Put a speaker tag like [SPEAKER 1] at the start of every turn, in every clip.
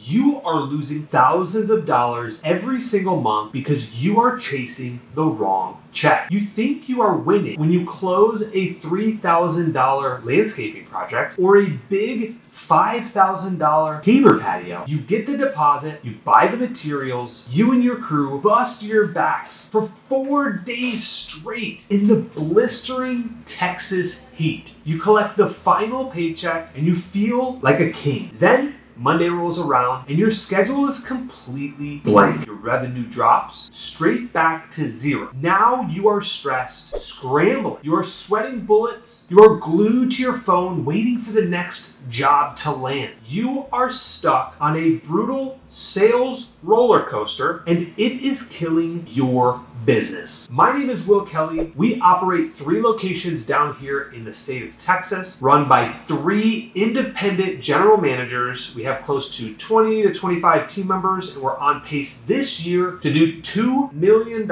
[SPEAKER 1] You are losing thousands of dollars every single month because you are chasing the wrong check. You think you are winning when you close a $3,000 landscaping project or a big $5,000 paver patio. You get the deposit, you buy the materials, you and your crew bust your backs for 4 days straight in the blistering Texas heat. You collect the final paycheck and you feel like a king. Then Monday rolls around and your schedule is completely blank. Your revenue drops straight back to zero. Now you are stressed, scrambling. You are sweating bullets. You are glued to your phone waiting for the next job to land. You are stuck on a brutal sales roller coaster and it is killing your business. My name is Will Kelly. We operate 3 locations down here in the state of Texas, run by 3 independent general managers. We have close to 20 to 25 team members, and we're on pace this year to do $2 million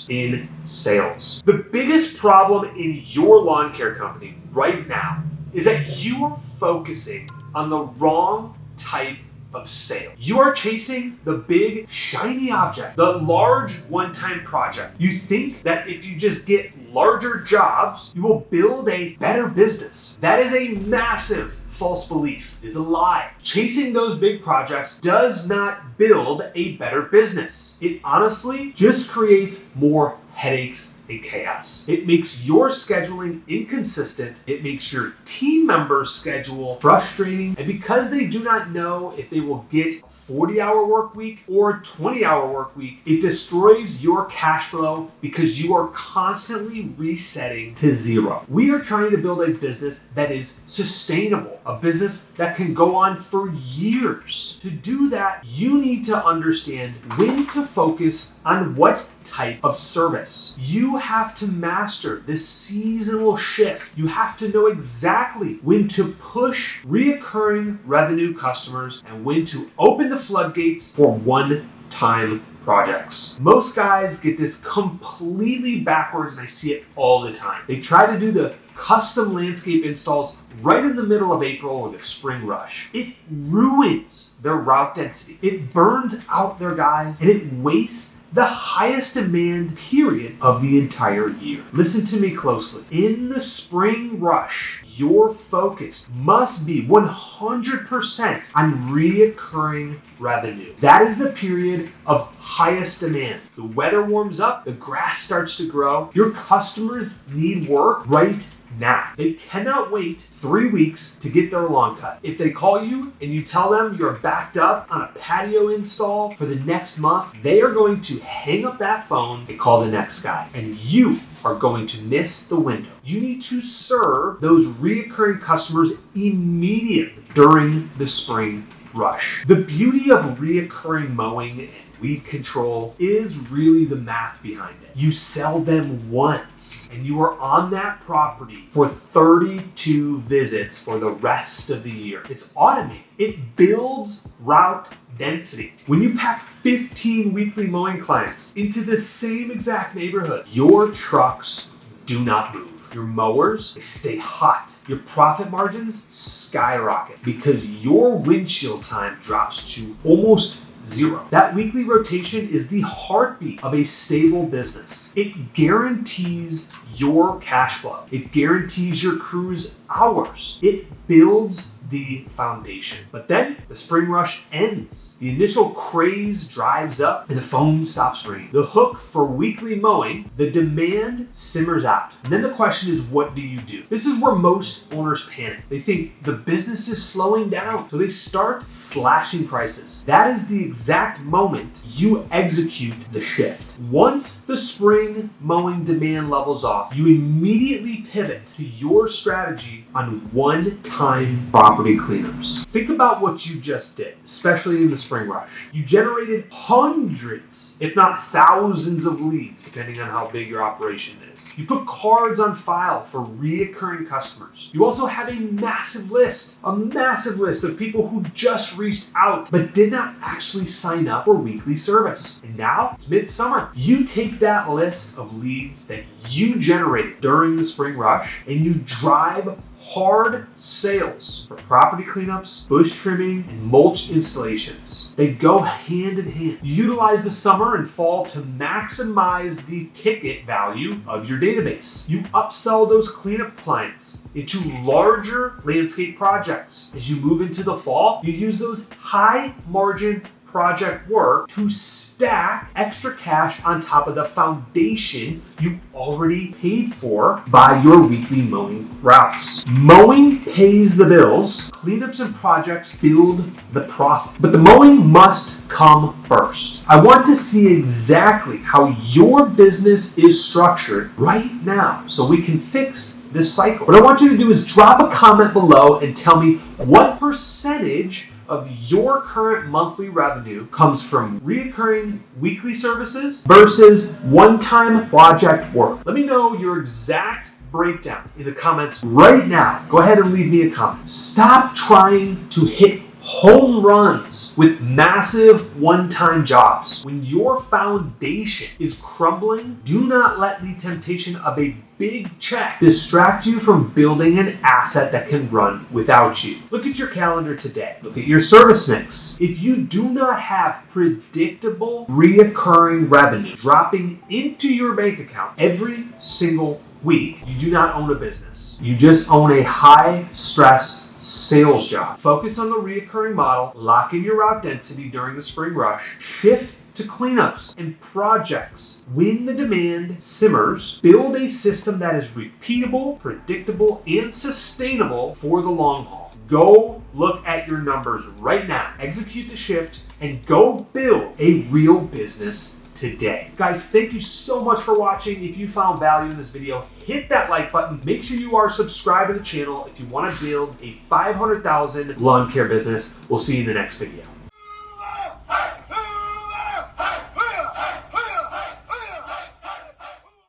[SPEAKER 1] in sales. The biggest problem in your lawn care company right now is that you are focusing on the wrong type of sale. You are chasing the big shiny object, the large one-time project. You think that if you just get larger jobs, you will build a better business. That is a massive false belief. It is a lie. Chasing those big projects does not build a better business. It honestly just creates more headaches and chaos. It makes your scheduling inconsistent. It makes your team members' schedule frustrating. And because they do not know if they will get a 40-hour work week or 20-hour work week, it destroys your cash flow because you are constantly resetting to zero. We are trying to build a business that is sustainable, a business that can go on for years. To do that, you need to understand when to focus on what type of service. You have to master this seasonal shift. You have to know exactly when to push reoccurring revenue customers and when to open the floodgates for one-time projects. Most guys get this completely backwards, and I see it all the time. They try to do the custom landscape installs right in the middle of April or the spring rush. It ruins their route density. It burns out their guys, and it wastes the highest demand period of the entire year. Listen to me closely. In the spring rush, your focus must be 100% on reoccurring revenue. That is the period of highest demand. The weather warms up, the grass starts to grow. Your customers need work right now. They cannot wait 3 weeks to get their lawn cut. If they call you and you tell them you're backed up on a patio install for the next month, they are going to hang up that phone and call the next guy. And you are going to miss the window. You need to serve those reoccurring customers immediately during the spring rush. The beauty of reoccurring mowing and weed control is really the math behind it. You sell them once and you are on that property for 32 visits for the rest of the year. It's automated. It builds route density. When you pack 15 weekly mowing clients into the same exact neighborhood, your trucks do not move. Your mowers, they stay hot. Your profit margins skyrocket because your windshield time drops to almost zero. That weekly rotation is the heartbeat of a stable business. It guarantees your cash flow. It guarantees your crew's hours. It builds the foundation. But then the spring rush ends. The initial craze drives up and the phone stops ringing. The hook for weekly mowing, the demand simmers out. And then the question is, what do you do? This is where most owners panic. They think the business is slowing down, so they start slashing prices. That is the exact moment you execute the shift. Once the spring mowing demand levels off, you immediately pivot to your strategy on one-time property cleanups. Think about what you just did, especially in the spring rush. You generated hundreds, if not thousands of leads, depending on how big your operation is. You put cards on file for reoccurring customers. You also have a massive list of people who just reached out but did not actually sign up for weekly service. And now it's midsummer. You take that list of leads that you generated during the spring rush and you drive hard sales for property cleanups, bush trimming, and mulch installations. They go hand in hand. You utilize the summer and fall to maximize the ticket value of your database. You upsell those cleanup clients into larger landscape projects. As you move into the fall, you use those high margin project work to stack extra cash on top of the foundation you already paid for by your weekly mowing routes. Mowing pays the bills, cleanups and projects build the profit. But the mowing must come first. I want to see exactly how your business is structured right now so we can fix this cycle. What I want you to do is drop a comment below and tell me what percentage of your current monthly revenue comes from reoccurring weekly services versus one-time project work. Let me know your exact breakdown in the comments right now. Go ahead and leave me a comment. Stop trying to hit home runs with massive one-time jobs. When your foundation is crumbling, do not let the temptation of a big check distract you from building an asset that can run without you. Look at your calendar today. Look at your service mix. If you do not have predictable, reoccurring revenue dropping into your bank account every single week, you do not own a business. You just own a high-stress sales job. Focus on the reoccurring model, lock in your route density during the spring rush, shift to cleanups and projects. When the demand simmers, build a system that is repeatable, predictable, and sustainable for the long haul. Go look at your numbers right now, execute the shift, and go build a real business today. Guys, thank you so much for watching. If you found value in this video, hit that like button. Make sure you are subscribed to the channel if you want to build a $500,000 lawn care business. We'll see you in the next video.